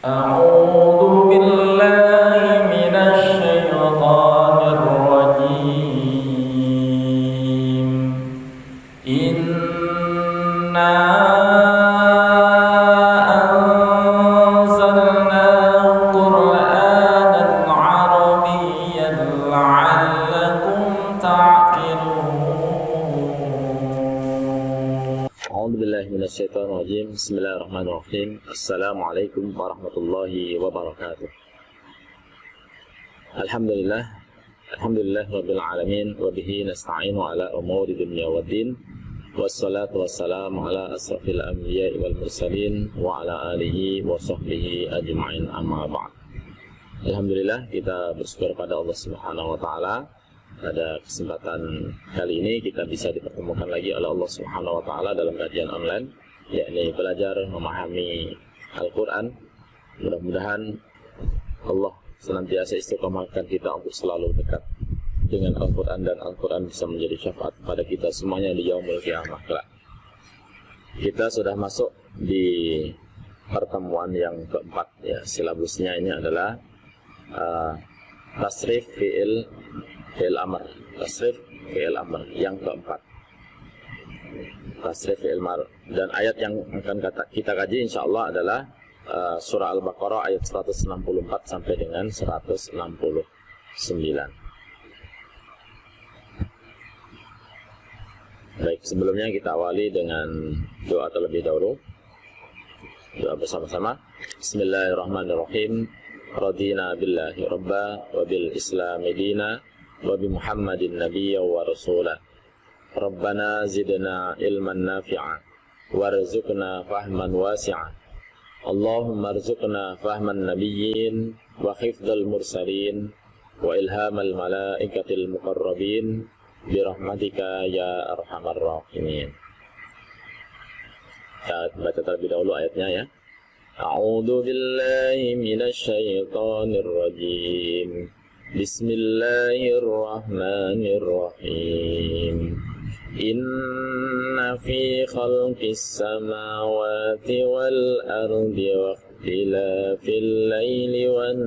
أعوذ بالله من الشيطان الرجيم. إنا أنزلناه قرآنا عربيا لعلكم تعقلون. أعوذ بالله من الشيطان الرجيم. بسم الله الرحمن الرحيم. Assalamualaikum warahmatullahi wabarakatuh. Alhamdulillah rabbil alamin wa bihi nasta'inu ala umuri dunya waddin. Wassalatu wassalamu ala asrafil anbiya'i wal mursalin wa ala alihi wa sahbihi ajma'in, amma ba'd. Alhamdulillah, kita bersyukur pada Allah Subhanahu wa taala. Pada kesempatan kali ini kita bisa dipertemukan lagi oleh Allah Subhanahu wa taala dalam kajian online, yakni belajar memahami Al-Quran. Mudah-mudahan Allah senantiasa istiqomahkan kita untuk selalu dekat dengan Al-Quran, dan Al-Quran bisa menjadi syafaat pada kita semuanya di yaumul qiyamah kelak. Kita sudah masuk di pertemuan yang keempat, ya. Silabusnya ini adalah tasrif fi'il amr. Tasrif fi'il amr yang keempat, tasrif fi'il amr. Dan ayat yang akan kita kaji insyaallah adalah surah Al-Baqarah ayat 164 sampai dengan 169. Baik, sebelumnya kita awali dengan doa terlebih dahulu. Doa bersama-sama. Bismillahirrahmanirrahim. Radina billahi rabba wa bil islami dina wa bi Muhammadin nabiyya wa rasulah. Rabbana zidna ilman nafi'a warzuqna fahman wasi'a. Allahumma arzuqna fahman nabiyyin wa hifdzal mursalin wa ilhamal malaikatil muqarrabin birahmatika ya arhamar rahimin. Kita baca terlebih dahulu ayatnya, ya. A'udzu billahi minasy syaithanir rajim. Bismillahirrahmanirrahim. Inna fi khalqis samawati wal ardi wa ikhtilafil laili wan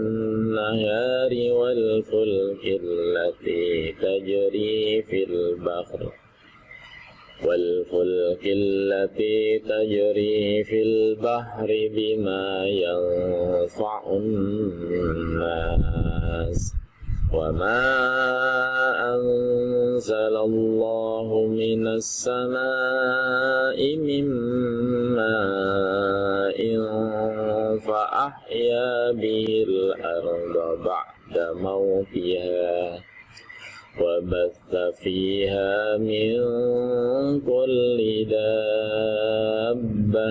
nahari wal fulki allati tajri fil bahri والفلك التي تجري في البحر بما ينفع الناس وما أنزل الله من السماء من ماء فأحيا به الأرض بعد موتها وبث فيها من كل دابة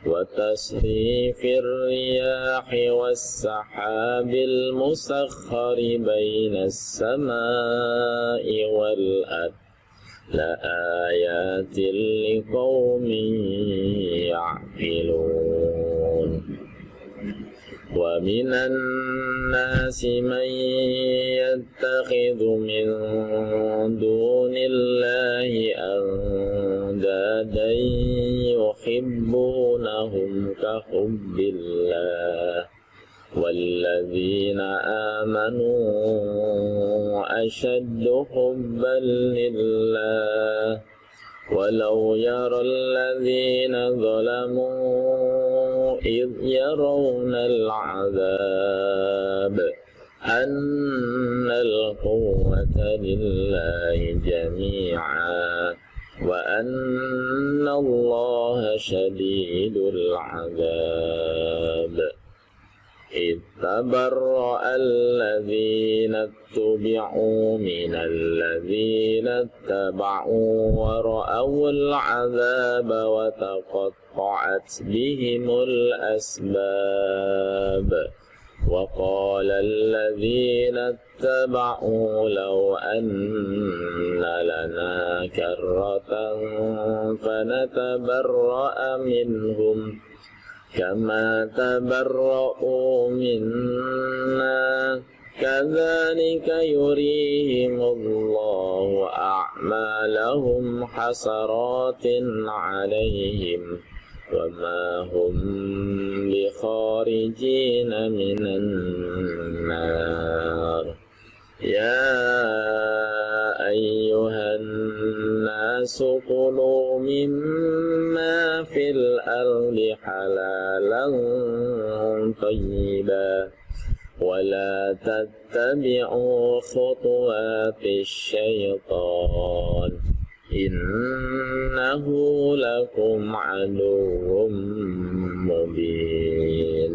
وتصريف الرياح والسحاب المسخر بين السماء والأرض لآيات لقوم يعقلون. ومن الناس من يتخذ من دون الله أندادا يحبونهم كحب الله والذين آمنوا أشد حبا لله ولو يرى الذين ظلموا إذ يرون العذاب أن القوة لله جميعا وأن الله شديد العذاب. إذ تبرأ الذين اتبعوا من الذين اتبعوا ورأوا العذاب وتقطعت بهم الأسباب. وقال الذين اتبعوا لو أن لنا كرة فنتبرأ منهم كما تبرؤوا منا كذلك يريهم الله أعمالهم حسرات عليهم وما هم بخارجين من النار يا أيها الناس كلوا مما في الأرض حلالا طيبا ولا تتبعوا خطوات الشيطان إنه لكم عدو مبين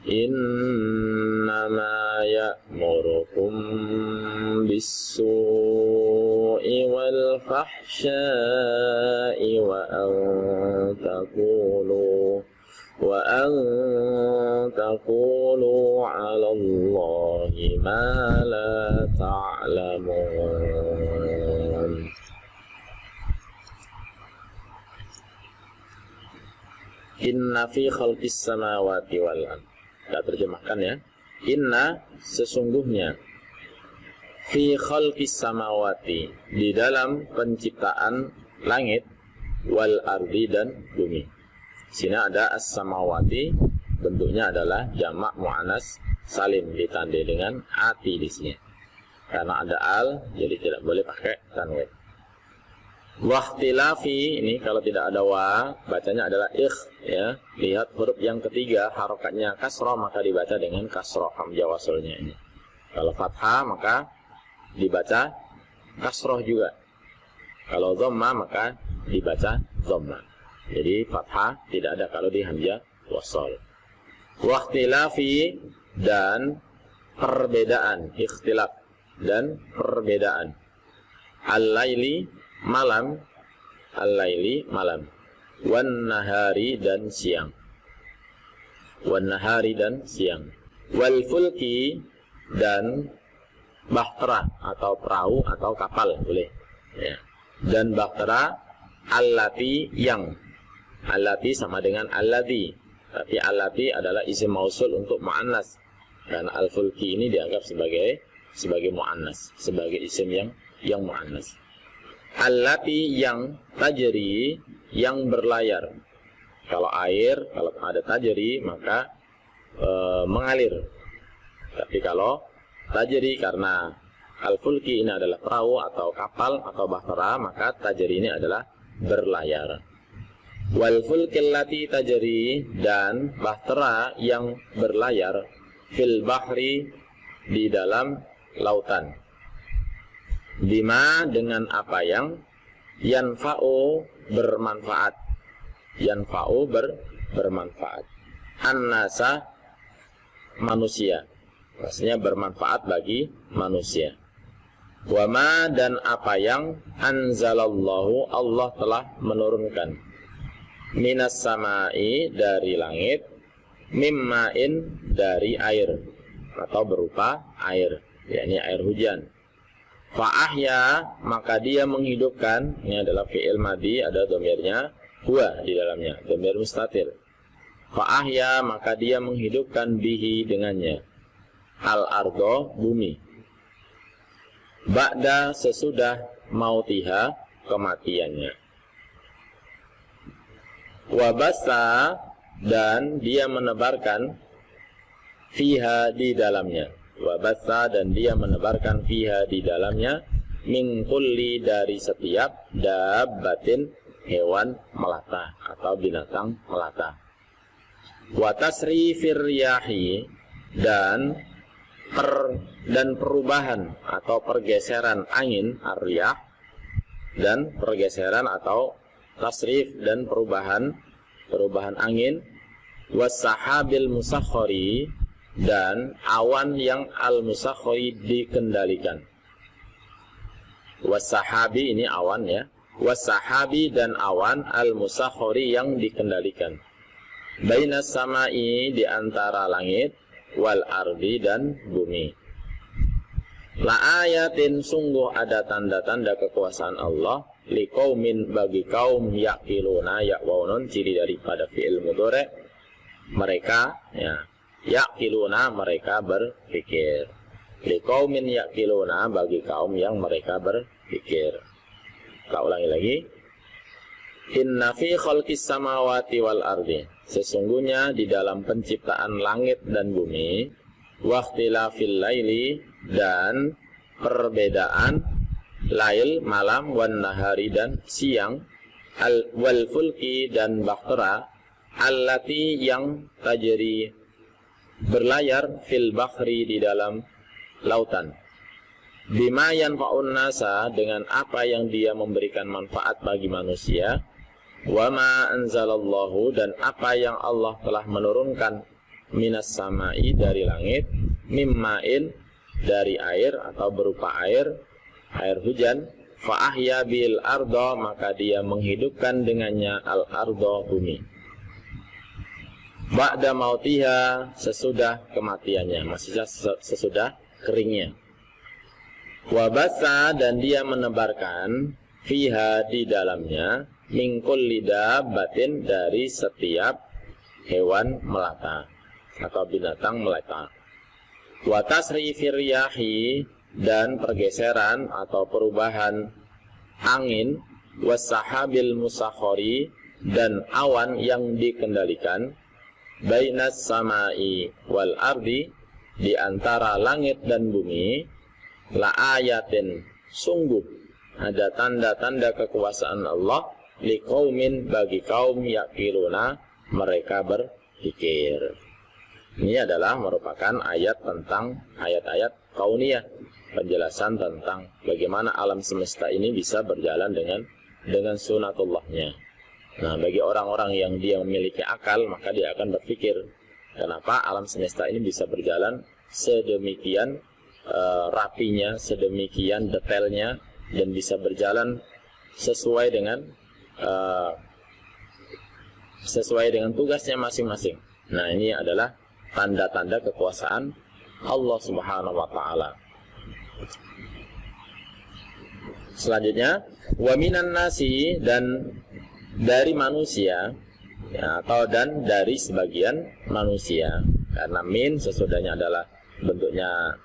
إنما يأمركم بالسوء والفحشاء وأن تقولوا على الله ما لا تعلمون. Inna fi khalqis samawati wal ard. Kita terjemahkan ya. Inna sesungguhnya fi khalqis samawati di dalam penciptaan langit wal ardi dan bumi. Sini ada as-samawati, bentuknya adalah jamak muannas salim ditandai dengan ati di sini. Karena ada al, jadi tidak boleh pakai tanwin. Wahtilafi ini kalau tidak ada wa, bacanya adalah ya. Lihat huruf yang ketiga harokatnya kasroh, maka dibaca dengan kasroh hamzah wasulnya ini. Kalau fathah maka dibaca kasroh juga. Kalau dhamma maka dibaca dhamma. Jadi fathah tidak ada kalau di hamzah wasal. Wahtilafi dan perbedaan, ikhtilaf dan perbedaan. Al-laili malam, al-laili malam, wan nahari dan siang, wan nahari dan siang, wal fulki dan bahtera atau perahu atau kapal boleh ya. Dan bahtera allati yang, allati sama dengan alladhi, tapi allati adalah isim mausul untuk muannas karena al-fulki ini dianggap sebagai muannas, sebagai isim yang muannas. Allati yang tajri, yang berlayar. Kalau air, kalau ada tajri maka mengalir. Tapi kalau tajri karena al-fulki ini adalah perahu atau kapal atau bahtera, maka tajri ini adalah berlayar. Wal fulkil lati tajri, dan bahtera yang berlayar fil bahri, di dalam lautan. Bima, dengan apa yang yanfa'u, bermanfaat. Yanfa'u, bermanfaat. An-nasa, manusia. Maksudnya bermanfaat bagi manusia. Wama, dan apa yang anzalallahu, Allah telah menurunkan. Minas samai, dari langit. Mimma'in, dari air atau berupa air, yakni air hujan. Fa'ahya, maka dia menghidupkan. Ini adalah fi'il madhi, ada dhamirnya huwa di dalamnya, dhamir mustatir. Fa'ahya, maka dia menghidupkan bihi, dengannya, al-ardo, bumi. Ba'da, sesudah mautiha, kematiannya. Wabasa, dan dia menebarkan fiha, di dalamnya. Wabasa, dan dia menebarkan fiha, di dalamnya, min kulli, dari setiap dabbatin, hewan melata atau binatang melata. Wa tasrifir riyahi, dan perubahan atau pergeseran angin, ar-riyah, dan pergeseran atau tasrif dan perubahan angin. Was-sahabil musakhkhari, dan awan yang al-musakhkhari, dikendalikan. Was-sahabi, ini awan ya. Was-sahabi, dan awan al-musakhkhari, yang dikendalikan. Bainas samai, di antara langit, wal ardi, dan bumi. La ayatin, sungguh ada tanda-tanda kekuasaan Allah, liqaumin, bagi kaum yaqiluna, ya'waunun, ciri daripada fi'il mudhari', mereka ya, yaqiluna, mereka berpikir. Liqaumin yaqiluna, bagi kaum yang mereka berpikir. Kita ulangi lagi. Inna fi khalqis samawati wal ardi, sesungguhnya di dalam penciptaan langit dan bumi, waqtilafil laili, dan perbedaan lail malam, wan nahari dan siang, wal fulki dan bahtera, allati yang tajri berlayar, fil bahri di dalam lautan, bima yanfa'un nasa dengan apa yang dia memberikan manfaat bagi manusia, wa ma anzalallahu dan apa yang Allah telah menurunkan, minas samai dari langit, mimma'in dari air atau berupa air hujan, fa ahya bil ardo maka dia menghidupkan dengannya al ardo bumi, ba'da mautiha sesudah kematiannya, maksudnya sesudah keringnya, wabasa dan dia menebarkan fiha di dalamnya min kulli dabbatin dari setiap hewan melata atau binatang melata, wa tasrifir riyahi dan pergeseran atau perubahan angin, wasahabil musakhori dan awan yang dikendalikan, bainas samai wal ardi di antara langit dan bumi, la ayatin sungguh ada tanda-tanda kekuasaan Allah, liqaumin bagi kaum yaqiluna mereka berpikir. Ini adalah merupakan ayat tentang ayat-ayat kauniyah, penjelasan tentang bagaimana alam semesta ini bisa berjalan dengan sunatullahnya. Nah, bagi orang-orang yang dia memiliki akal, maka dia akan berpikir kenapa alam semesta ini bisa berjalan sedemikian rapinya, sedemikian detailnya, dan bisa berjalan sesuai dengan tugasnya masing-masing. Nah, ini adalah tanda-tanda kekuasaan Allah Subhanahu wa taala. Selanjutnya, wa minan nasi dan dari manusia, ya, atau dan dari sebagian manusia, karena min sesudahnya adalah bentuknya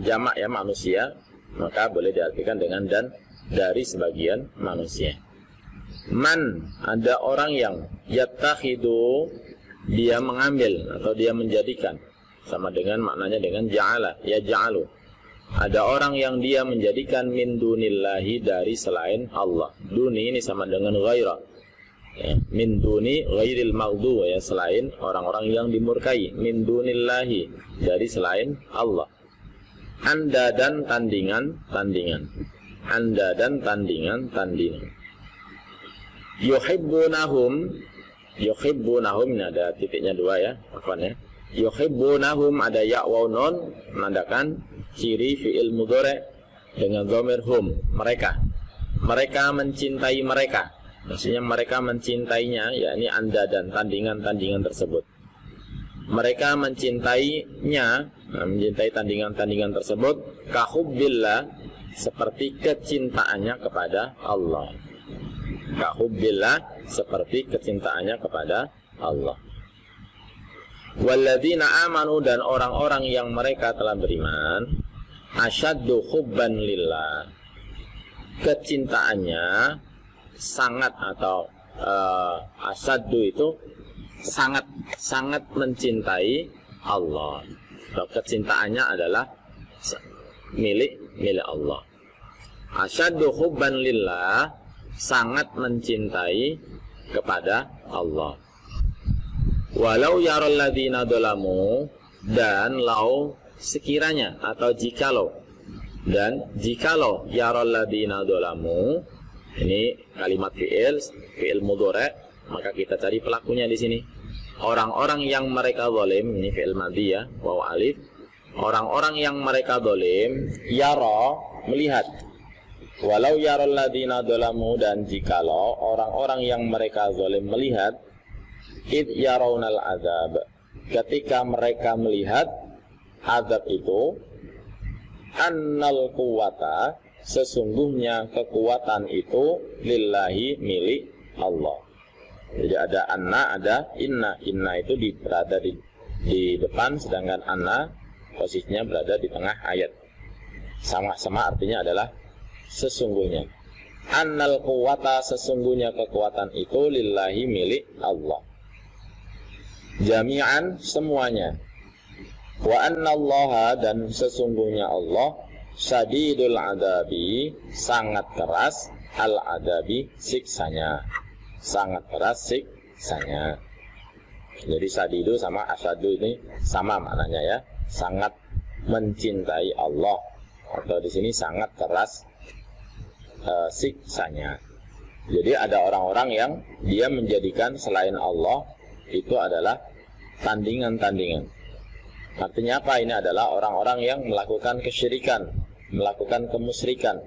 jamak ya, manusia, maka boleh diartikan dengan dan dari sebagian manusia. Man, ada orang yang yattakhidu, dia mengambil atau dia menjadikan, sama dengan maknanya dengan ja'ala, ya ja'alu. Ada orang yang dia menjadikan min dunillahi dari selain Allah. Duni ini sama dengan ghaira, ya, min duni ghairil maghdu, ya, selain orang-orang yang dimurkai. Min dunillahi dari selain Allah. Anda dan tandingan. Anda dan tandingan. Yuhibbunahum ini ada titiknya dua ya, ya. Yuhibbunahum ada ya waw nun menandakan ciri fi'il mudhari dengan dhamir hum, mereka mencintai mereka, maksudnya mereka mencintainya, yakni Anda dan tandingan tersebut. Mereka mencintainya, mencintai tandingan tersebut, kahubbillah, seperti kecintaannya kepada Allah. Kahubbillah, seperti kecintaannya kepada Allah. Walladzina amanu dan orang-orang yang mereka telah beriman, asyaddu hubban lillah, kecintaannya sangat atau asyaddu itu sangat mencintai Allah. Kecintaannya adalah milik Allah. Asyaddu hubban lillah, sangat mencintai kepada Allah. Walau yaral ladzina dzalamu, dan lau sekiranya atau jikalau yaral ladzina dzalamu, ini kalimat fi'il mudhari, maka kita cari pelakunya di sini. Orang-orang yang mereka zalim, ini fi'il madhi ya, waw alif. Orang-orang yang mereka zalim, yara, melihat. Walau yaral ladzina dzalamu, dan jikalau orang-orang yang mereka zalim melihat, id yarawnal azab, ketika mereka melihat azab itu, annal quwwata, sesungguhnya kekuatan itu lillahi, milik Allah. Jadi ada anna, ada inna. Inna itu berada di depan, sedangkan anna posisinya berada di tengah ayat. Sama-sama artinya adalah sesungguhnya. annal quwwata sesungguhnya kekuatan itu lillahi milik Allah. Jami'an semuanya. Wa annallaha dan sesungguhnya Allah syadidul adabi sangat keras al adabi siksanya. Sangat keras siksanya. Jadi sadidu sama asyadu ini sama maknanya ya. Sangat mencintai Allah atau di sini sangat keras siksanya. Jadi ada orang-orang yang dia menjadikan selain Allah itu adalah tandingan-tandingan. Artinya apa? Ini adalah orang-orang yang melakukan kesyirikan, melakukan kemusyrikan.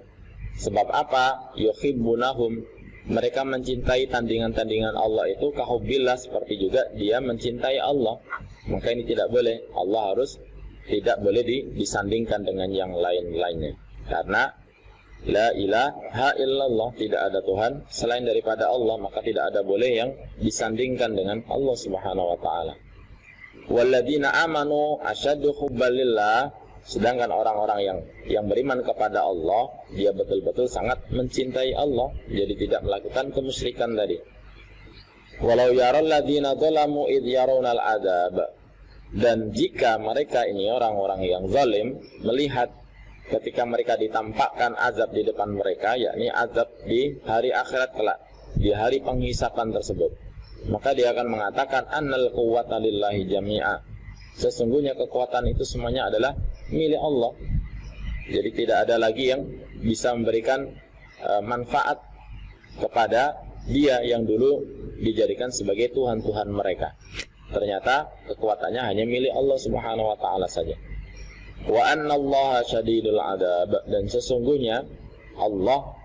Sebab apa? Yuhibbunahum, mereka mencintai tandingan-tandingan Allah itu kahubbillah, seperti juga dia mencintai Allah. Maka ini tidak boleh. Allah harus tidak boleh disandingkan dengan yang lain-lainnya. Karena la ilaha illallah, tidak ada Tuhan selain daripada Allah, maka tidak ada boleh yang disandingkan dengan Allah Subhanahu wa taala. Walladzina amanu asyaddu hubbalillah, sedangkan orang-orang yang beriman kepada Allah, dia betul-betul sangat mencintai Allah, jadi tidak melakukan kemusyrikan tadi. Walau yaral ladzina zalamu id yarawna al-adzab, dan jika mereka ini orang-orang yang zalim melihat ketika mereka ditampakkan azab di depan mereka, yakni azab di hari akhirat kelak, di hari penghisapan tersebut, maka dia akan mengatakan annal quwwata lillahi jami'a, sesungguhnya kekuatan itu semuanya adalah milik Allah. Jadi tidak ada lagi yang bisa memberikan manfaat kepada dia yang dulu dijadikan sebagai Tuhan-Tuhan mereka. Ternyata kekuatannya hanya milik Allah Subhanahu wa taala saja. Wa annallaha syadidul adab, dan sesungguhnya Allah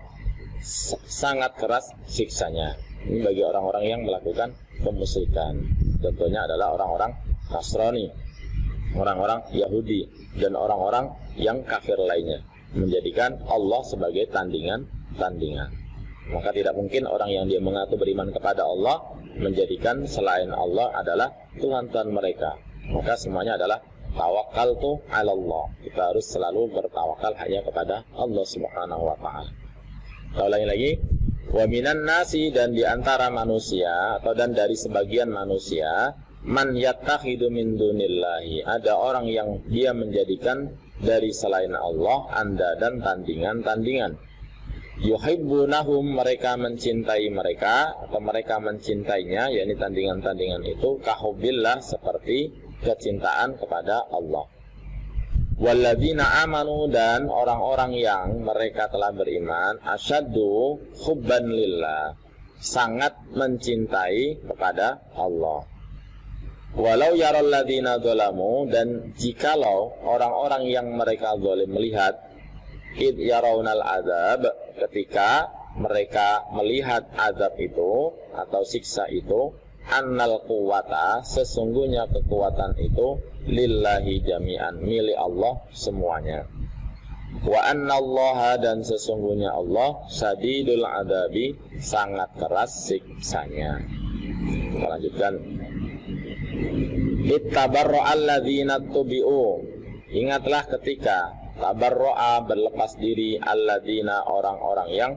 sangat keras siksanya. Ini bagi orang-orang yang melakukan kemusyrikan. Contohnya adalah orang-orang Nasrani, orang-orang Yahudi, dan orang-orang yang kafir lainnya, menjadikan Allah sebagai tandingan-tandingan. Maka tidak mungkin orang yang dia mengaku beriman kepada Allah menjadikan selain Allah adalah Tuhan-Tuhan mereka. Maka semuanya adalah tawakkaltu 'ala Allah. Kita harus selalu bertawakal hanya kepada Allah Subhanahu wa taala. Kita ulangi lagi. Wa minan nasi, dan di antara manusia atau dan dari sebagian manusia, man yattakhidu min dunillahi, ada orang yang dia menjadikan dari selain Allah anda dan tandingan-tandingan. Yuhibbunahum, mereka mencintai mereka atau mereka mencintainya, yakni tandingan-tandingan itu kahubbillah, seperti kecintaan kepada Allah. Walladzina amanu, dan orang-orang yang mereka telah beriman, asyaddu hubban lillah, sangat mencintai kepada Allah. Walau yaral ladzina zalamu, dan jikalau orang-orang yang mereka zalim melihat, id yarawnal azab, ketika mereka melihat azab itu atau siksa itu, annal quwwata, sesungguhnya kekuatan itu lillahi jami'an, milik Allah semuanya. Wa annallaha, dan sesungguhnya Allah syadidul adabi, sangat keras siksanya. Kita lanjutkan. Ittabarra'al ladzina tubi'u, ingatlah ketika tabarro'a, berlepas diri, alladzina, orang-orang yang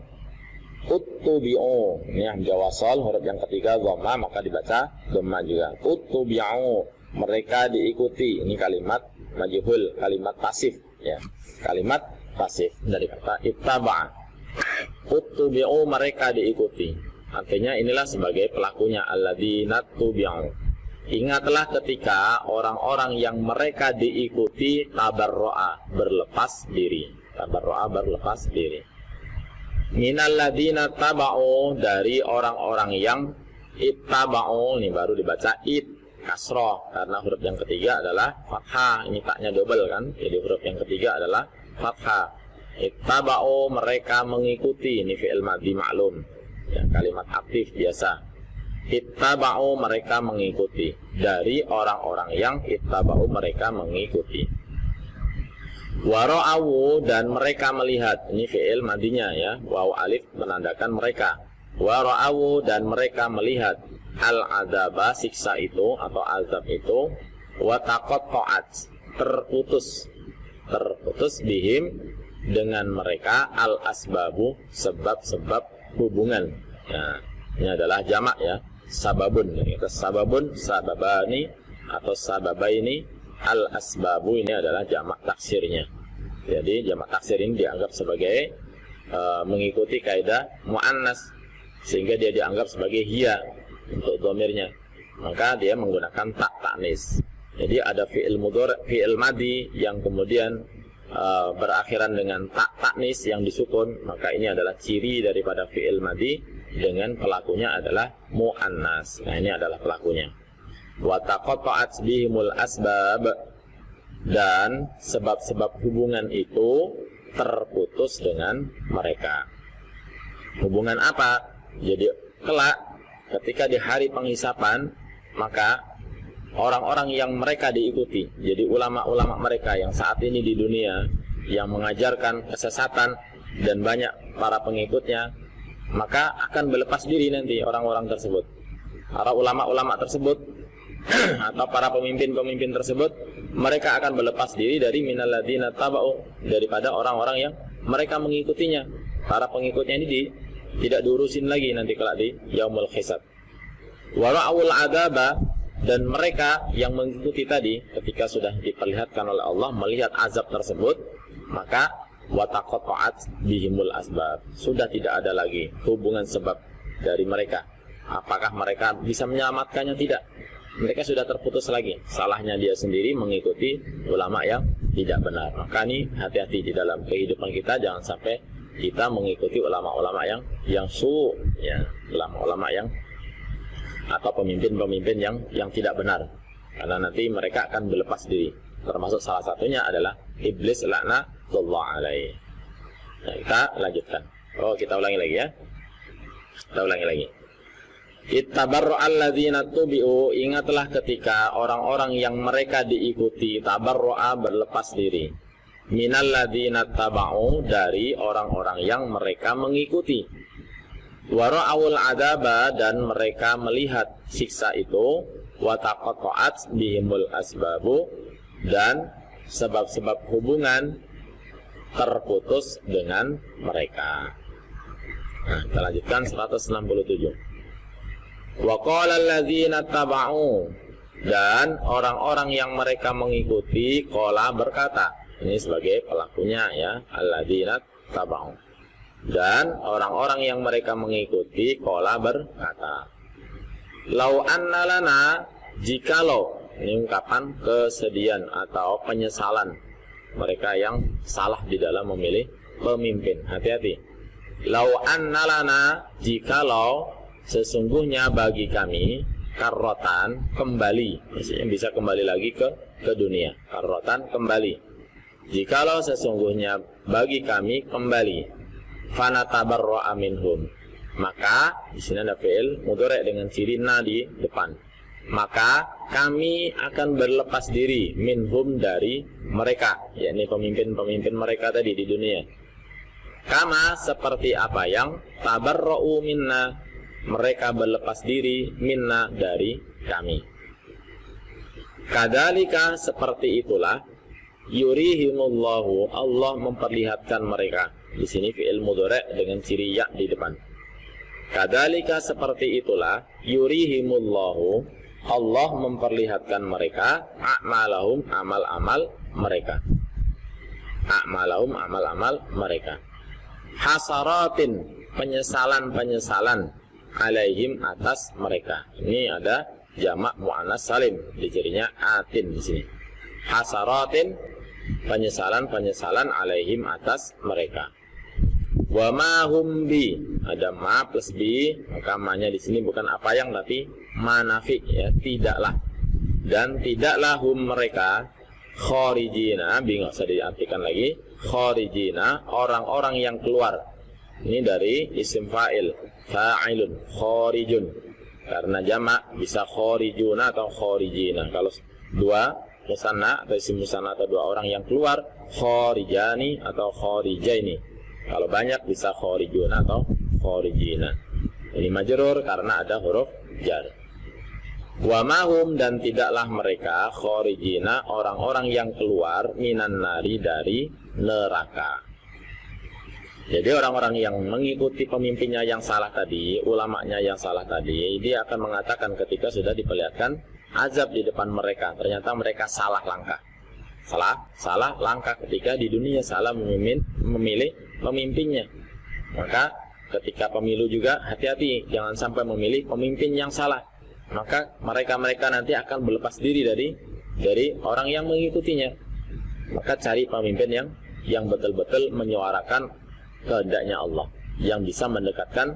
uttubi'u, ini yang jawasal, huruf yang ketiga dhamma, maka dibaca dhamma juga. Uttubi'u, mereka diikuti. Ini kalimat majhul, kalimat pasif ya, kalimat pasif dari kata ittaba'. Uttubi'u, mereka diikuti, artinya inilah sebagai pelakunya, alladzina tubi'u. Ingatlah ketika orang-orang yang mereka diikuti tabarro'a, berlepas diri. Tabarro'a, berlepas diri. Minal ladina taba'u, dari orang-orang yang ittaba'u, ini baru dibaca it kasroh, karena huruf yang ketiga adalah fathah. Ini taknya double kan, jadi huruf yang ketiga adalah fathah. Ittaba'u, mereka mengikuti, ini fi'il madhi ma'lum ya, kalimat aktif biasa. Ittaba'u, mereka mengikuti, dari orang-orang yang ittaba'u, mereka mengikuti. Wara'awu, dan mereka melihat, ini fi'il madinya ya, waw alif menandakan mereka. Wara'awu, dan mereka melihat al-adzaba, siksa itu atau azab itu, wa taqatta'at, terputus bihim, dengan mereka al-asbabu, sebab-sebab hubungan. Nah, ini adalah jamak ya, sababun. Itu sababun, sababani atau sababaini, al-asbabu ini adalah jamak taksirnya. Jadi jamak taksir ini dianggap sebagai mengikuti kaidah muannas, sehingga dia dianggap sebagai hiya untuk dhamirnya. Maka dia menggunakan tak ta'nis. Jadi ada fi'il mudhari', fi'il madi yang kemudian berakhiran dengan tak ta'nis yang disukun, maka ini adalah ciri daripada fi'il madi dengan pelakunya adalah muannas. Nah, ini adalah pelakunya. Wa taqatta'at bihimul asbab, dan sebab-sebab hubungan itu terputus dengan mereka. Hubungan apa? Jadi kelak ketika di hari penghisapan, maka orang-orang yang mereka diikuti, jadi ulama-ulama mereka yang saat ini di dunia yang mengajarkan kesesatan dan banyak para pengikutnya, maka akan berlepas diri nanti orang-orang tersebut, para ulama-ulama tersebut atau para pemimpin-pemimpin tersebut, mereka akan berlepas diri dari minalladzina taba'u, daripada orang-orang yang mereka mengikutinya. Para pengikutnya ini tidak diurusin lagi nanti kelak di yaumul hisab. Wa ra'ul adzaba, dan mereka yang mengikuti tadi ketika sudah diperlihatkan oleh Allah melihat azab tersebut, maka wa taqatta'at bihimul asbab, sudah tidak ada lagi hubungan sebab dari mereka. Apakah mereka bisa menyelamatkannya? Tidak. Mereka sudah terputus lagi. Salahnya dia sendiri mengikuti ulama yang tidak benar. Maka ini hati-hati di dalam kehidupan kita, jangan sampai kita mengikuti ulama-ulama yang su, ya, ulama-ulama yang atau pemimpin-pemimpin yang tidak benar, karena nanti mereka akan berlepas diri. Termasuk salah satunya adalah iblis laknatullah alaihi. Nah, kita lanjutkan. Kita ulangi lagi ya. Kita ulangi lagi. Ittabarra'al ladzina tubi'u, ingatlah ketika orang-orang yang mereka diikuti, tabarra'a, berlepas diri, minal ladzina taba'u, dari orang-orang yang mereka mengikuti. Wa ra'awul adaba, dan mereka melihat siksa itu. Wa taqatta'at bihimul asbabu, dan sebab-sebab hubungan terputus dengan mereka. Nah, kita lanjutkan 167. Wa qala alladzina taba'u, dan orang-orang yang mereka mengikuti, qala, berkata. Ini sebagai pelakunya ya, alladzina taba'u. Dan orang-orang yang mereka mengikuti, qala, berkata, lau anna lana, jikalau, ini ungkapan kesedihan atau penyesalan mereka yang salah di dalam memilih pemimpin. Hati-hati. Lau anna lana, jikalau sesungguhnya bagi kami, karrotan, kembali, maksudnya bisa kembali lagi ke dunia. Karrotan, kembali. Jikalau sesungguhnya bagi kami kembali, fanatabarra'a minhum, maka di sini ada fi'il mudhari' dengan ciri na di depan, maka kami akan berlepas diri, minhum, dari mereka, yakni pemimpin-pemimpin mereka tadi di dunia. Kama, seperti apa yang, tabarra'u minna, mereka berlepas diri, minna, dari kami. Kadzalika, seperti itulah, yurihimullahu, Allah memperlihatkan mereka. Di sini fi'il mudhari' dengan ciri ya di depan. Kadzalika, seperti itulah, yurihimullahu, Allah memperlihatkan mereka, a'malahum, amal-amal mereka. A'malahum, amal-amal mereka. Hasaratin, penyesalan-penyesalan, alaihim, atas mereka. Ini ada jamak muannas salim, di cirinya atin di sini. Hasaratin, penyesalan-penyesalan, alaihim, atas mereka. Wa ma hum bi, ada ma plus bi, maka ma-nya di sini bukan apa yang tapi manafik ya, tidaklah. Dan tidaklah hum mereka, kharijina, bingung usah diartikan lagi, kharijina, orang-orang yang keluar. Ini dari isim fa'il, fa'ilun, kharijun. Karena jamak bisa kharijuna atau kharijina. Kalau dua musanna atau isim musanna atau dua orang yang keluar, kharijani atau kharijaini. Kalau banyak bisa kharijuna atau kharijina. Ini majrur karena ada huruf jar. Wa mahum, dan tidaklah mereka, kharijina, orang-orang yang keluar, minan nari, dari neraka. Jadi orang-orang yang mengikuti pemimpinnya yang salah tadi, ulamanya yang salah tadi, dia akan mengatakan ketika sudah diperlihatkan azab di depan mereka, ternyata mereka salah langkah. Salah langkah ketika di dunia salah memilih pemimpinnya. Maka ketika pemilu juga hati-hati, jangan sampai memilih pemimpin yang salah. Maka mereka nanti akan berlepas diri dari orang yang mengikutinya. Maka cari pemimpin yang betul-betul menyuarakan kehendaknya Allah, yang bisa mendekatkan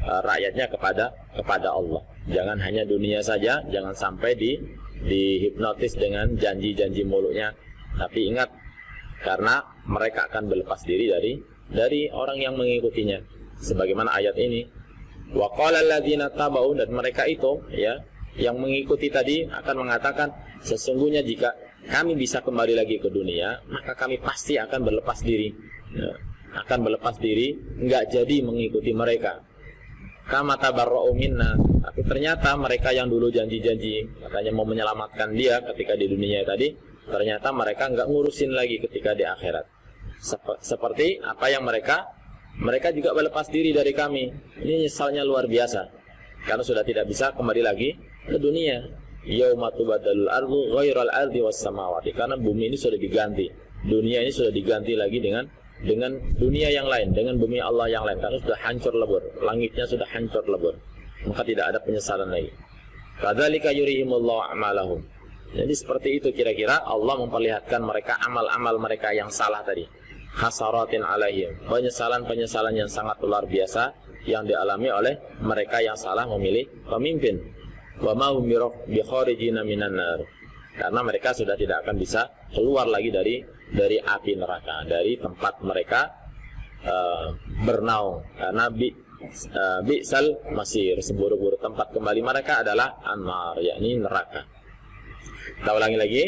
rakyatnya kepada Allah. Jangan hanya dunia saja, jangan sampai dihipnotis dengan janji-janji mulutnya. Tapi ingat, karena mereka akan berlepas diri dari orang yang mengikutinya. Sebagaimana ayat ini, wa qala alladziina taba'u, dan mereka itu ya yang mengikuti tadi akan mengatakan, sesungguhnya jika kami bisa kembali lagi ke dunia, maka kami pasti akan berlepas diri. Ya, akan berlepas diri, enggak jadi mengikuti mereka. Kama tabarra'u minna, tapi ternyata mereka yang dulu janji-janji katanya mau menyelamatkan dia ketika di dunia tadi, ternyata mereka enggak ngurusin lagi ketika di akhirat. Seperti apa yang mereka juga berlepas diri dari kami. Ini nyesalnya luar biasa, karena sudah tidak bisa kembali lagi ke dunia. Yauma tubaddalul ardu ghairal ardi was samawati, karena bumi ini sudah diganti, dunia ini sudah diganti lagi dengan dunia yang lain, dengan bumi Allah yang lain, karena sudah hancur lebur, langitnya sudah hancur lebur, maka tidak ada penyesalan lagi. Kadzalika yurihimullahu a'malahum. Jadi seperti itu kira-kira Allah memperlihatkan mereka amal-amal mereka yang salah tadi. Hasaratin alaihim, penyesalan-penyesalan yang sangat luar biasa yang dialami oleh mereka yang salah memilih pemimpin. Wa ma hum bikharijina minan nar, karena mereka sudah tidak akan bisa keluar lagi dari api neraka, dari tempat mereka bernaung. Karena bi'sal masir, seburuk-buruk tempat kembali mereka adalah an-nar, yakni neraka. Kita ulangi lagi.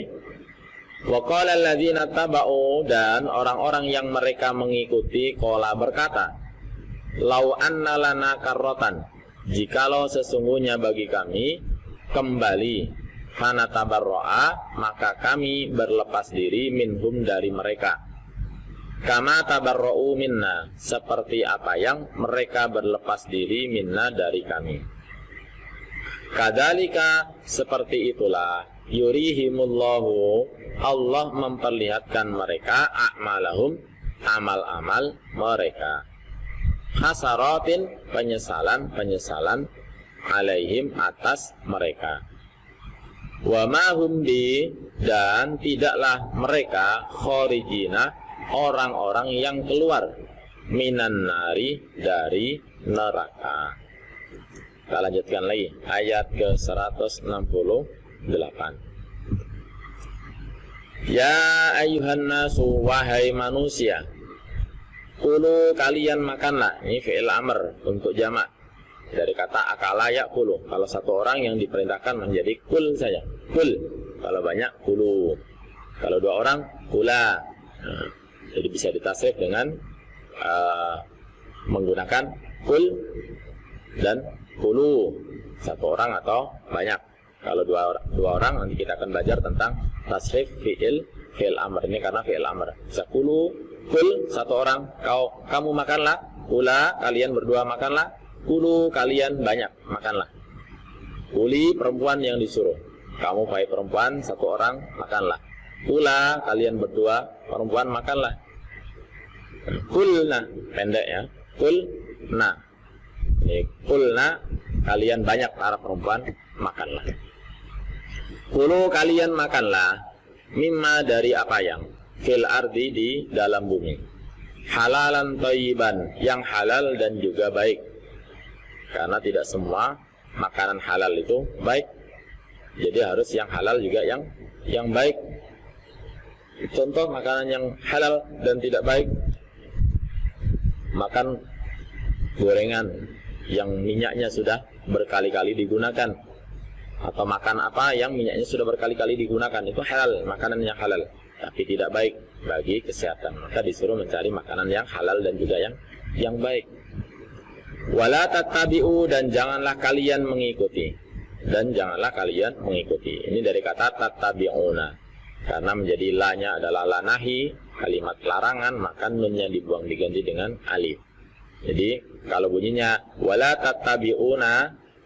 Wa qala alladziina taba'u, dan orang-orang yang mereka mengikuti qala berkata, lau anna lana karratan, jikalau sesungguhnya bagi kami kembali, fana tabarro'a, maka kami berlepas diri minhum dari mereka. Kama tabarro'u minna, seperti apa yang mereka berlepas diri minna dari kami. Kadzalika, seperti itulah, yurihimullahu, Allah memperlihatkan mereka a'malahum, amal-amal mereka. Hasaratin, penyesalan alaihim, atas mereka. Wa ma hum bi, dan tidaklah mereka kharijina, orang-orang yang keluar minan nari, dari neraka. Kita lanjutkan lagi ayat ke 168. Ya ayyuhan nasu, wahai manusia, kulu, kalian makanlah. Ini fi'il amr untuk jamak dari kata akala yakulu. Kalau satu orang yang diperintahkan menjadi kul saja, kul. Kalau banyak kulu. Kalau dua orang kula. Nah, jadi bisa ditasrif dengan menggunakan kul dan kulu, satu orang atau banyak. Kalau dua orang, nanti kita akan belajar tentang tasrif fi'il amr ini, karena fi'il amr. Bisa kulu, kul, satu orang, kamu makanlah. Kula, kalian berdua makanlah. Kulu, kalian banyak makanlah. Kuli, perempuan yang disuruh, kamu baik perempuan, satu orang, makanlah. Kula, kalian berdua perempuan, makanlah. Kulna, pendek ya. Kulna, ini kulna, kalian banyak para perempuan, makanlah. Kulu, kalian makanlah, mimma, dari apa yang fil ardi, di dalam bumi, halalan thayyiban, yang halal dan juga baik. Karena tidak semua makanan halal itu baik, jadi harus yang halal juga yang baik. Contoh makanan yang halal dan tidak baik, makan gorengan yang minyaknya sudah berkali-kali digunakan, atau makan apa yang minyaknya sudah berkali-kali digunakan, itu halal, makanan yang halal, tapi tidak baik bagi kesehatan. Maka disuruh mencari makanan yang halal dan juga yang baik. Wala tattabi'u, dan janganlah kalian mengikuti. Ini dari kata tattabi'una. Karena menjadi la-nya adalah la nahi, kalimat larangan, maka nunnya dibuang diganti dengan alif. Jadi kalau bunyinya wala tattabi'una,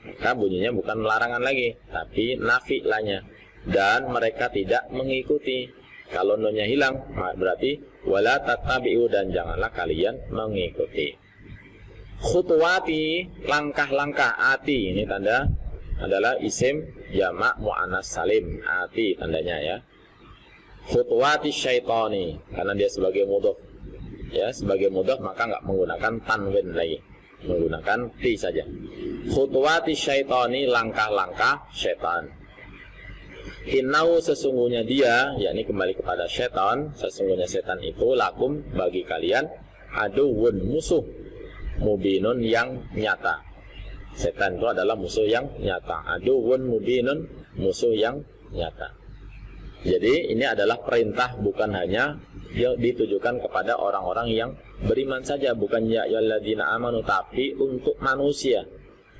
maka bunyinya bukan larangan lagi, tapi nafi la-nya. Dan mereka tidak mengikuti. Kalau nunnya hilang, berarti wala tattabi'u, dan janganlah kalian mengikuti. Khutuwati, langkah-langkah. Ati, ini tanda adalah isim jamak muannas salim. Ati tandanya ya. Khutuwati syaitani, karena dia sebagai mudhaf. Ya, sebagai mudhaf maka nggak menggunakan tanwin lagi, menggunakan ti saja. Khutuwati syaitani, langkah-langkah syaitan. Innahu, sesungguhnya dia, yakni kembali kepada syaitan, sesungguhnya setan itu lakum, bagi kalian, aduwwun, musuh, mubinun, yang nyata. Setan itu adalah musuh yang nyata. Aduwwun mubinun, musuh yang nyata. Jadi ini adalah perintah, bukan hanya ditujukan kepada orang-orang yang beriman saja, bukan ya ayyuhalladzina amanu, tapi untuk manusia.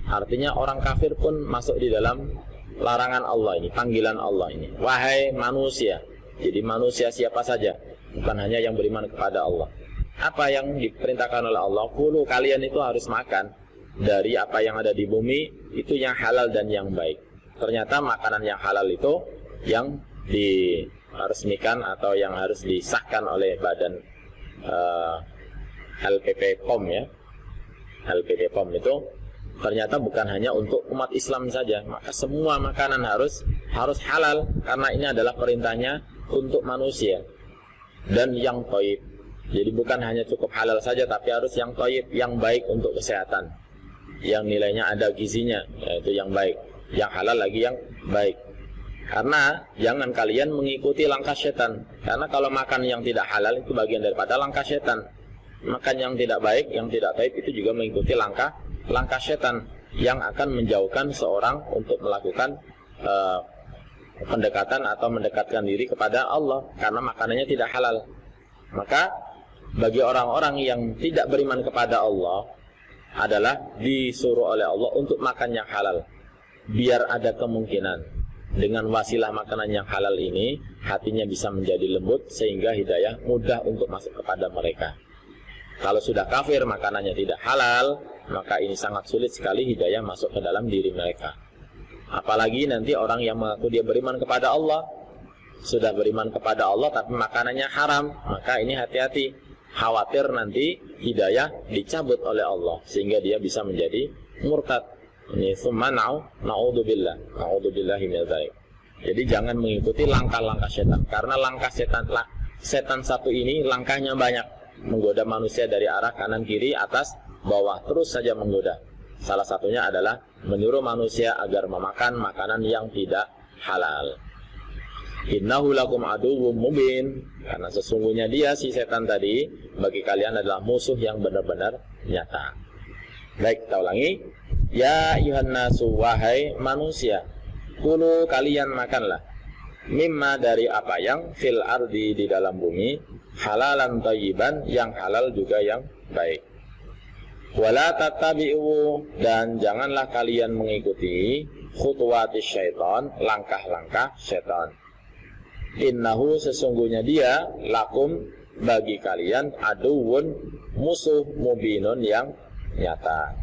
Artinya orang kafir pun masuk di dalam larangan Allah ini, panggilan Allah ini. Wahai manusia. Jadi manusia siapa saja, bukan hanya yang beriman kepada Allah. Apa yang diperintahkan oleh Allah? Kulu, kalian itu harus makan dari apa yang ada di bumi, itu yang halal dan yang baik. Ternyata makanan yang halal itu yang diresmikan atau yang harus disahkan oleh badan LPP POM ya. LPP POM itu ternyata bukan hanya untuk umat Islam saja, maka semua makanan harus halal, karena ini adalah perintahnya untuk manusia dan yang thayyib. Jadi bukan hanya cukup halal saja, tapi harus yang thayyib, yang baik untuk kesehatan, yang nilainya ada gizinya, yaitu yang baik. Yang halal lagi yang baik. Karena jangan kalian mengikuti langkah setan. Karena kalau makan yang tidak halal itu bagian daripada langkah setan. Makan yang tidak baik, yang tidak thayyib, itu juga mengikuti langkah setan yang akan menjauhkan seorang untuk melakukan pendekatan atau mendekatkan diri kepada Allah, karena makanannya tidak halal. Maka bagi orang-orang yang tidak beriman kepada Allah adalah disuruh oleh Allah untuk makan yang halal, biar ada kemungkinan dengan wasilah makanan yang halal ini hatinya bisa menjadi lembut sehingga hidayah mudah untuk masuk kepada mereka. Kalau sudah kafir, makanannya tidak halal, maka ini sangat sulit sekali hidayah masuk ke dalam diri mereka. Apalagi nanti orang yang mengaku dia beriman kepada Allah, sudah beriman kepada Allah tapi makanannya haram, maka ini hati-hati, khawatir nanti hidayah dicabut oleh Allah sehingga dia bisa menjadi murtad. Ini summa na'udzubillah, na'udzubillahi min dzalik. Jadi jangan mengikuti langkah-langkah setan, karena langkah setan satu ini langkahnya banyak, menggoda manusia dari arah kanan kiri atas bawah, terus saja menggoda. Salah satunya adalah menyuruh manusia agar memakan makanan yang tidak halal. Innahu lakum aduwwum mubin, karena sesungguhnya dia, si setan tadi, bagi kalian adalah musuh yang benar-benar nyata. Baik, kita ulangi. Ya ayuhan nasu, wahai manusia, kulu, kalian makanlah, mimma, dari apa yang fil ardi, di dalam bumi, halalan thayyiban, yang halal juga yang baik. Wala tattabi'u, dan janganlah kalian mengikuti khutuwatis syaitan, langkah-langkah syaitan. Innahu, sesungguhnya dia, lakum, bagi kalian, aduwwun, musuh, mubinun, yang nyata.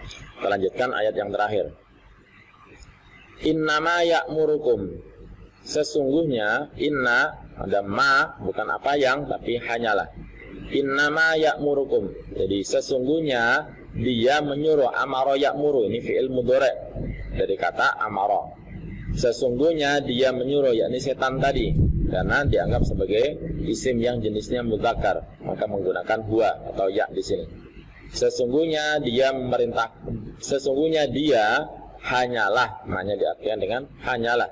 Kita lanjutkan ayat yang terakhir. Innama ya'murukum, sesungguhnya, inna, ada ma, bukan apa yang, tapi hanyalah. Innama ya'murukum, jadi sesungguhnya dia menyuruh. Amaro ya'muru, ini fi'il mudhari' dari kata amaro. Sesungguhnya dia menyuruh, yakni setan tadi, karena dianggap sebagai isim yang jenisnya mudzakkar, maka menggunakan huwa atau ya di sini. Sesungguhnya dia memerintah, sesungguhnya dia hanyalah, maknanya diartikan dengan hanyalah.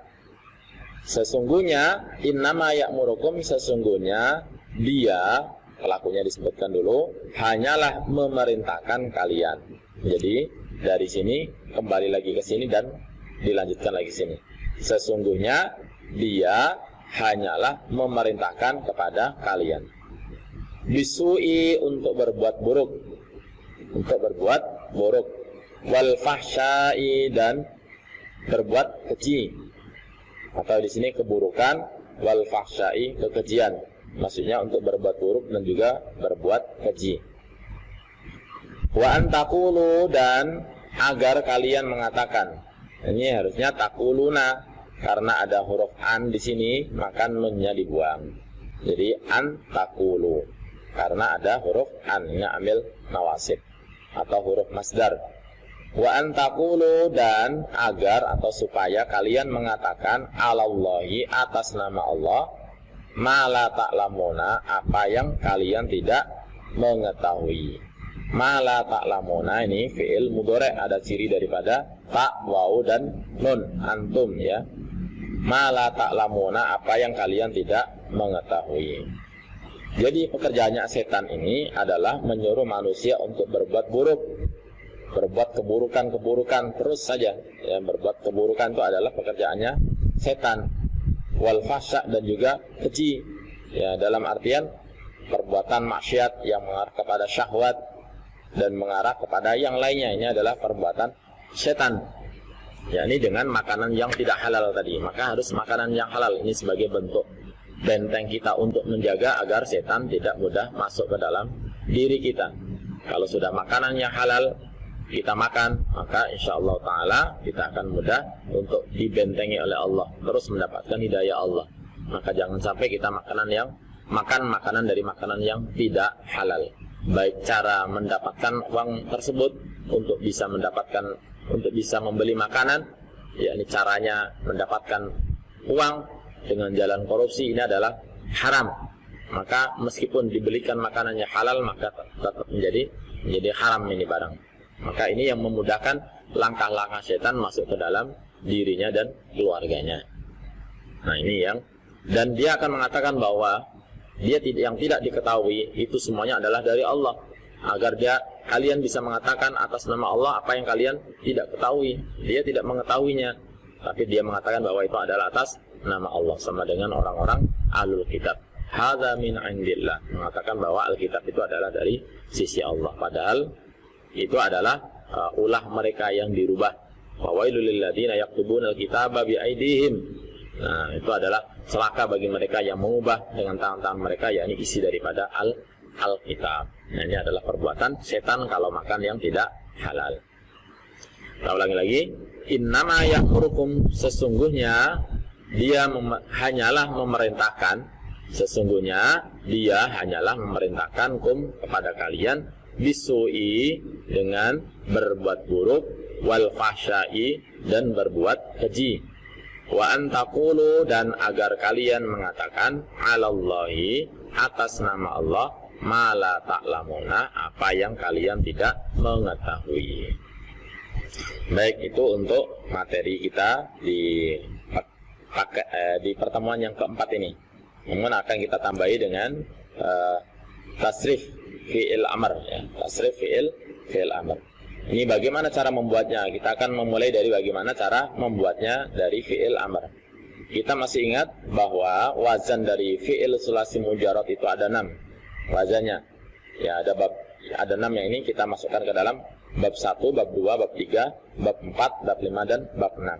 Sesungguhnya, innama ya'murukum, sesungguhnya dia, pelakunya disebutkan dulu, hanyalah memerintahkan kalian. Jadi dari sini kembali lagi ke sini dan dilanjutkan lagi sini. Sesungguhnya dia hanyalah memerintahkan kepada kalian. Bisu'i, untuk berbuat buruk, wal fahsya'i, dan berbuat keji, atau di sini keburukan, wal fahsya'i, kekejian. Maksudnya untuk berbuat buruk dan juga berbuat keji. Wa antakulu, dan agar kalian mengatakan. Ini harusnya takuluna, karena ada huruf an di sini maka nunnya dibuang. Jadi antakulu karena ada huruf an, ini ambil nawasib atau huruf masdar. Wa antakulu, dan agar atau supaya kalian mengatakan alallahi, atas nama Allah, ma la ta'lamuna, apa yang kalian tidak mengetahui. Ma la ta'lamuna ini fi'il mudhari', ada ciri daripada ta, waw dan nun, antum ya. Ma la ta'lamuna, apa yang kalian tidak mengetahui. Jadi pekerjaannya setan ini adalah menyuruh manusia untuk berbuat buruk, berbuat keburukan-keburukan terus saja ya. Berbuat keburukan itu adalah pekerjaannya setan. Wal fahsya, dan juga keji ya, dalam artian perbuatan maksiat yang mengarah kepada syahwat dan mengarah kepada yang lainnya. Ini adalah perbuatan setan, yakni dengan makanan yang tidak halal tadi. Maka harus makanan yang halal. Ini sebagai bentuk benteng kita untuk menjaga agar setan tidak mudah masuk ke dalam diri kita. Kalau sudah makanan yang halal kita makan, maka insya Allah ta'ala kita akan mudah untuk dibentengi oleh Allah, terus mendapatkan hidayah Allah. Maka jangan sampai kita makan makanan dari makanan yang tidak halal. Baik cara mendapatkan uang tersebut untuk bisa membeli makanan, yakni caranya mendapatkan uang dengan jalan korupsi, ini adalah haram. Maka meskipun dibelikan makanannya halal, maka tetap menjadi haram ini barang. Maka ini yang memudahkan langkah-langkah setan masuk ke dalam dirinya dan keluarganya. Nah ini dan dia akan mengatakan bahwa yang tidak diketahui itu semuanya adalah dari Allah, agar kalian bisa mengatakan atas nama Allah apa yang kalian tidak ketahui. Dia tidak mengetahuinya, tapi dia mengatakan bahwa itu adalah atas nama Allah, sama dengan orang-orang ahlul kitab. Hadza min indillah, mengatakan bahwa Alkitab itu adalah dari sisi Allah, padahal itu adalah ulah mereka yang dirubah. Fawailul lil ladzina yaktubuna alkitaba bi aidihim. Nah, itu adalah celaka bagi mereka yang mengubah dengan tangan-tangan mereka, yakni isi daripada Alkitab. Nah, ini adalah perbuatan setan kalau makan yang tidak halal. Kita ulangi lagi. Innama ya'murukum, sesungguhnya dia hanyalah memerintahkan, sesungguhnya dia hanyalah memerintahkan kepada kalian bisu'i, dengan berbuat buruk, wal fahsya'i, dan berbuat keji, wa antakulu, dan agar kalian mengatakan alallahi, atas nama Allah, ma la ta'lamuna, apa yang kalian tidak mengetahui. Baik, itu untuk materi kita di pertemuan yang keempat ini. Namun akan kita tambahi dengan tasrif fi'il amr ya. Tasrif fi'il amr. Ini bagaimana cara membuatnya? Kita akan memulai dari bagaimana cara membuatnya dari fi'il amr. Kita masih ingat bahwa wazan dari fi'il sulasi mujarrad itu ada 6 wazannya. Ya, ada 6 yang ini kita masukkan ke dalam bab 1, bab 2, bab 3, bab 4, bab 5, dan bab 6.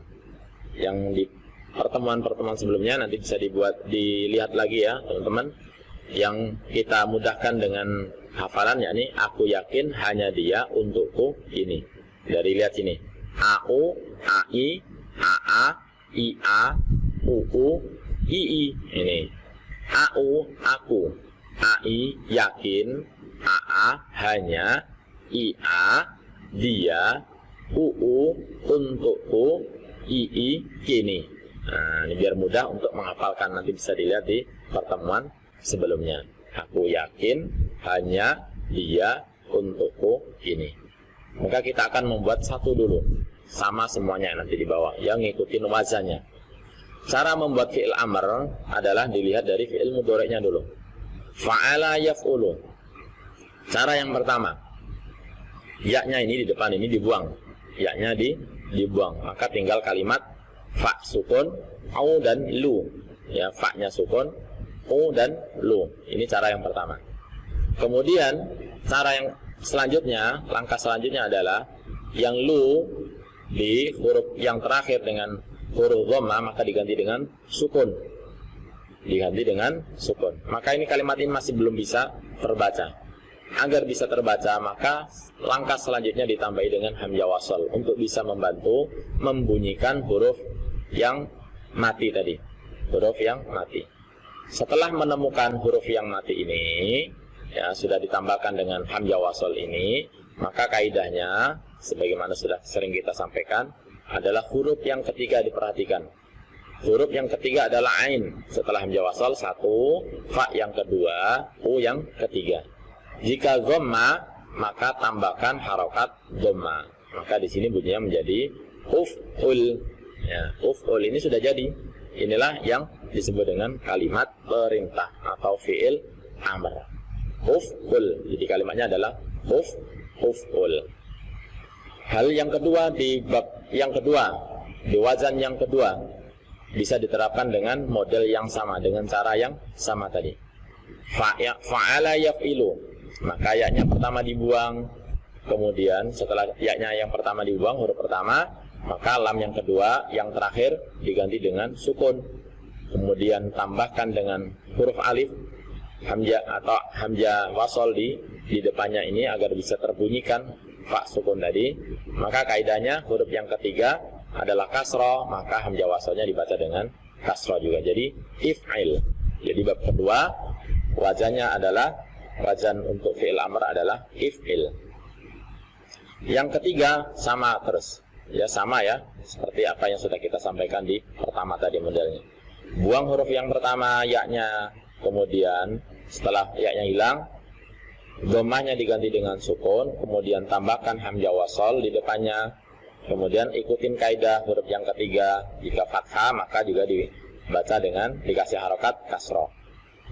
Yang di pertemuan-pertemuan sebelumnya nanti bisa dilihat lagi ya teman-teman, yang kita mudahkan dengan hafalan, yakni aku yakin hanya dia untukku ini. Dari lihat sini, AU, AI, AA, IA, UU, II. Ini AU aku, AI yakin, AA hanya, IA dia, UU untukku, II kini. Nah, ini biar mudah untuk menghafalkan, nanti bisa dilihat di pertemuan sebelumnya. Aku yakin hanya dia untukku ini. Maka kita akan membuat satu dulu, sama semuanya nanti di bawah, yang ngikutin wazannya. Cara membuat fi'il amr adalah dilihat dari fi'il mudhari'nya dulu. Fa'ala yaf'ulu. Cara yang pertama, ya-nya ini di depan ini dibuang, ya-nya dibuang, maka tinggal kalimat fa sukun, au dan lu. Ya, fa-nya sukun, u dan lu. Ini cara yang pertama. Kemudian cara yang selanjutnya, langkah selanjutnya adalah yang lu di huruf yang terakhir dengan huruf dhamma maka diganti dengan sukun. diganti dengan sukun. Maka ini kalimat ini masih belum bisa terbaca. Agar bisa terbaca, maka langkah selanjutnya ditambahi dengan hamzah wasal untuk bisa membantu membunyikan huruf yang mati tadi. Huruf yang mati. Setelah menemukan huruf yang mati ini, ya sudah ditambahkan dengan hamzah wasal ini, maka kaidahnya sebagaimana sudah sering kita sampaikan adalah huruf yang ketiga diperhatikan. Huruf yang ketiga adalah ain. Setelah hamzah wasal satu, fa yang kedua, u yang ketiga. Jika dhamma, maka tambahkan harokat dhamma. Maka di sini bunyinya menjadi uf'ul. Ya, uf'ul ini sudah jadi. Inilah yang disebut dengan kalimat perintah atau fi'il amr. Uf'ul. Jadi kalimatnya adalah uf'ul. Hal yang kedua di bab yang kedua, di wazan yang kedua, bisa diterapkan dengan model yang sama, dengan cara yang sama tadi. Fa'ala yaf'ilu. Maka yaknya pertama dibuang, kemudian setelah yaknya yang pertama dibuang, huruf pertama, maka lam yang kedua, yang terakhir diganti dengan sukun. Kemudian tambahkan dengan huruf alif, hamzah atau hamzah wasol di depannya ini agar bisa terbunyikan fa sukun tadi. Maka kaidahnya huruf yang ketiga adalah kasroh, maka hamzah wasolnya dibaca dengan kasroh juga. Jadi if'il. Jadi bab kedua wazannya adalah wazan untuk fi'il amr adalah if'il. Yang ketiga sama terus. Ya sama ya, seperti apa yang sudah kita sampaikan di pertama tadi modelnya. Buang huruf yang pertama yaknya, kemudian setelah yaknya hilang, dhammahnya diganti dengan sukun, kemudian tambahkan hamzah wasal di depannya. Kemudian ikutin kaidah huruf yang ketiga, jika fathah maka juga dibaca dengan dikasih harokat kasroh.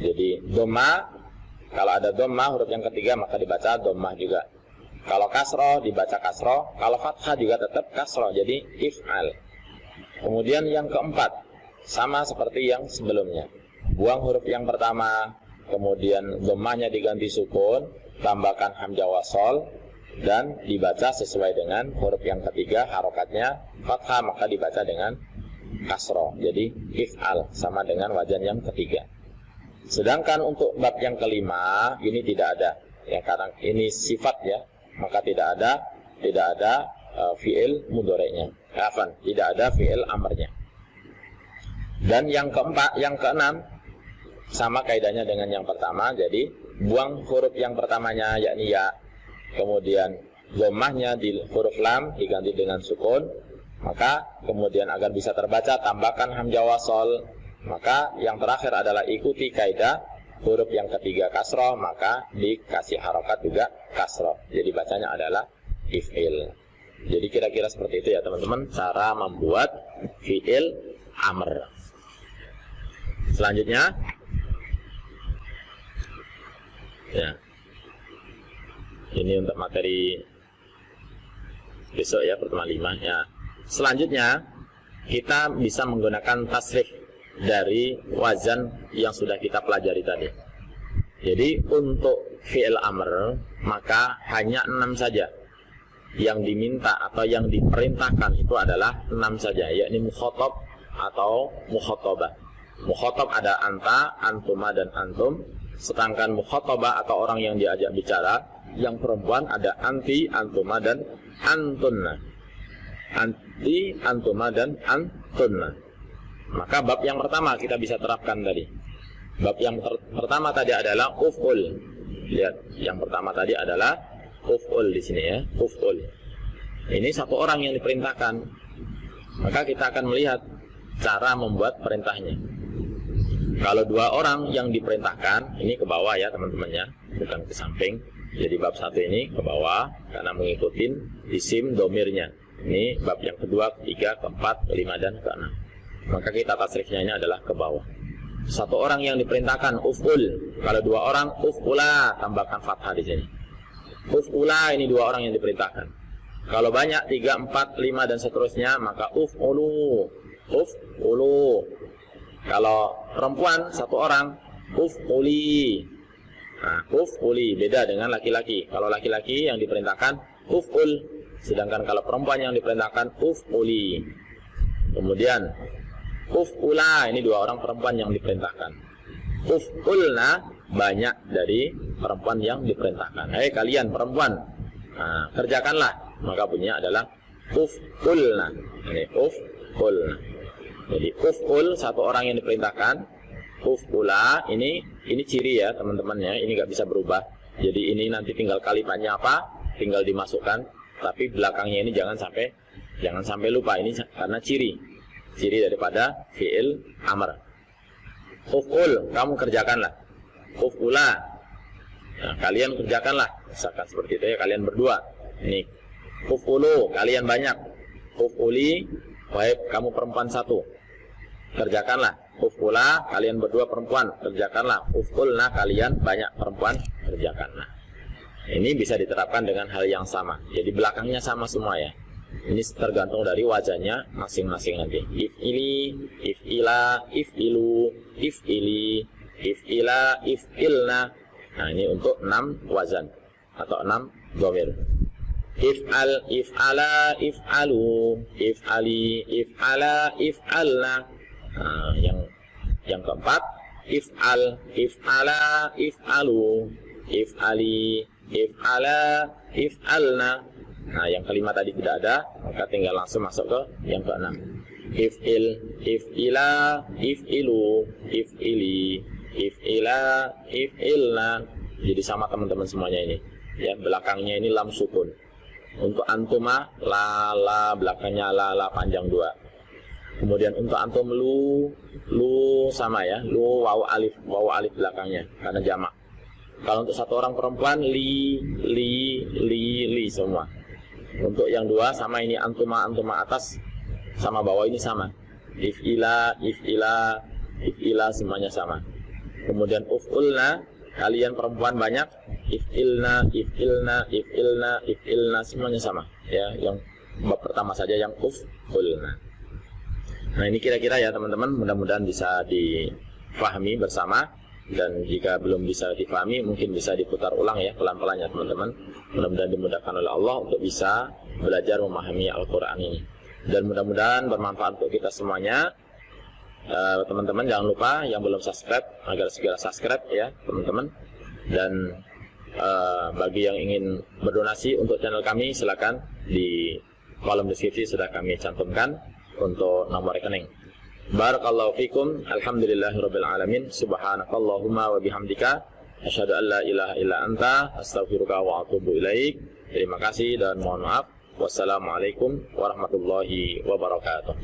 Jadi dhammah, kalau ada dhammah huruf yang ketiga maka dibaca dhammah juga. Kalau kasroh dibaca kasroh, kalau fathah juga tetap kasroh. Jadi if'al. Kemudian yang keempat sama seperti yang sebelumnya. Buang huruf yang pertama, kemudian dhammahnya diganti sukun, tambahkan hamzah wasal dan dibaca sesuai dengan huruf yang ketiga, harokatnya fathah maka dibaca dengan kasroh. Jadi if'al sama dengan wazan yang ketiga. Sedangkan untuk bab yang kelima ini tidak ada, ya karena ini sifat ya, maka tidak ada fi'il mudhari'nya. Tidak ada fi'il amrnya. Dan yang keempat, yang keenam sama kaidahnya dengan yang pertama. Jadi buang huruf yang pertamanya yakni ya, kemudian dhammahnya di huruf lam diganti dengan sukun, maka kemudian agar bisa terbaca tambahkan hamzah wasal. Maka yang terakhir adalah ikuti kaidah huruf yang ketiga kasroh, maka dikasih harokat juga kasroh. Jadi bacanya adalah if'il. Jadi kira-kira seperti itu ya teman-teman cara membuat fi'il amr. Selanjutnya ya, ini untuk materi besok ya, pertemuan 5 ya. Selanjutnya kita bisa menggunakan tasrif dari wazan yang sudah kita pelajari tadi. Jadi untuk fi'il amr maka hanya 6 saja yang diminta atau yang diperintahkan, itu adalah 6 saja, yakni mukhatab atau mukhatabah. Mukhatab ada anta, antuma dan antum. Sedangkan mukhatabah atau orang yang diajak bicara yang perempuan ada anti, antuma dan antunna. Anti, antuma dan antunna. Maka bab yang pertama kita bisa terapkan tadi. Bab yang pertama tadi adalah uf'ul. Lihat, yang pertama tadi adalah uf'ul di sini ya, uf'ul. Ini satu orang yang diperintahkan. Maka kita akan melihat cara membuat perintahnya. Kalau 2 orang yang diperintahkan, ini ke bawah ya teman-teman ya, bukan ke samping. Jadi bab 1 ini ke bawah karena mengikuti isim domirnya. Ini bab yang kedua, ketiga, keempat, kelima dan keenam. Maka kita tasrifnya ini adalah ke bawah. Satu orang yang diperintahkan uf'ul. Kalau 2 orang uf'ula, tambahkan fathah di sini. Uf'ula ini 2 orang yang diperintahkan. Kalau banyak 3, 4, 5 dan seterusnya maka uf'ulu. Uf'ulu. Kalau perempuan 1 orang uf'uli. Nah, uf'uli beda dengan laki-laki. Kalau laki-laki yang diperintahkan uf'ul, sedangkan kalau perempuan yang diperintahkan uf'uli. Kemudian Uf'ula, ini 2 orang perempuan yang diperintahkan. Uf'ulna, banyak dari perempuan yang diperintahkan. Hei kalian perempuan, nah, kerjakanlah. Maka bunyinya adalah uf'ulna. Ini uf'ulna. Jadi uf'ul, 1 orang yang diperintahkan. Uf'ula, ini ciri ya teman-teman ya. Ini nggak bisa berubah. Jadi ini nanti tinggal kalimatnya apa, tinggal dimasukkan. Tapi belakangnya ini jangan sampai lupa. Ini karena ciri daripada fi'il amr. Uf'ul, kamu kerjakanlah. Uf'ula, nah, kalian kerjakanlah. Misalkan seperti itu ya, kalian berdua. Ini uf'ulu, kalian banyak. Uf'uli, baik kamu perempuan 1, kerjakanlah. Uf'ula, kalian berdua perempuan, kerjakanlah. Uf'ulna, kalian banyak perempuan, kerjakanlah. Ini bisa diterapkan dengan hal yang sama. Jadi belakangnya sama semua ya. Ini tergantung dari wajahnya masing-masing nanti. If'ili, if'ila, if'ilu, if'ili, if'ila, if'ilna. Nah ini untuk 6 wazan atau 6 dhamir. If'al, if'ala, if'alu, if'ali, if'ala, if'alna. Nah, yang keempat, if'al, if'ala, if'alu, if'ali, if'ala, if'alna. Nah, yang kelima tadi tidak ada, maka tinggal langsung masuk ke yang keenam. If'il, if'ila, if'ilu, if'ili, if'ila, if'ilna. Jadi sama teman-teman semuanya ini. Ya, belakangnya ini lam sukun. Untuk antuma, la belakangnya la panjang 2. Kemudian untuk antum lu sama ya, lu waw alif belakangnya karena jamak. Kalau untuk 1 orang perempuan li semua. Untuk yang 2 sama ini antuma atas sama bawah ini sama. If'ila semuanya sama. Kemudian uf'ulna, kalian perempuan banyak. If'ilna semuanya sama. Ya, yang bab pertama saja yang uf'ulna. Nah ini kira-kira ya teman-teman, mudah-mudahan bisa difahami bersama. Dan jika belum bisa difahami, mungkin bisa diputar ulang ya pelan-pelan ya teman-teman. Mudah-mudahan dimudahkan oleh Allah untuk bisa belajar memahami Al-Quran ini. Dan mudah-mudahan bermanfaat untuk kita semuanya. Teman-teman jangan lupa yang belum subscribe, agar segera subscribe ya teman-teman. Dan bagi yang ingin berdonasi untuk channel kami, silakan di kolom deskripsi sudah kami cantumkan untuk nomor rekening. Barakallahu fikum, alhamdulillahirabbil alamin, subhanakallahumma wa bihamdika, asyhadu an la ilaha illa anta, astaghfiruka wa atubu ilaik. Terima kasih dan mohon maaf. Wassalamualaikum warahmatullahi wabarakatuh.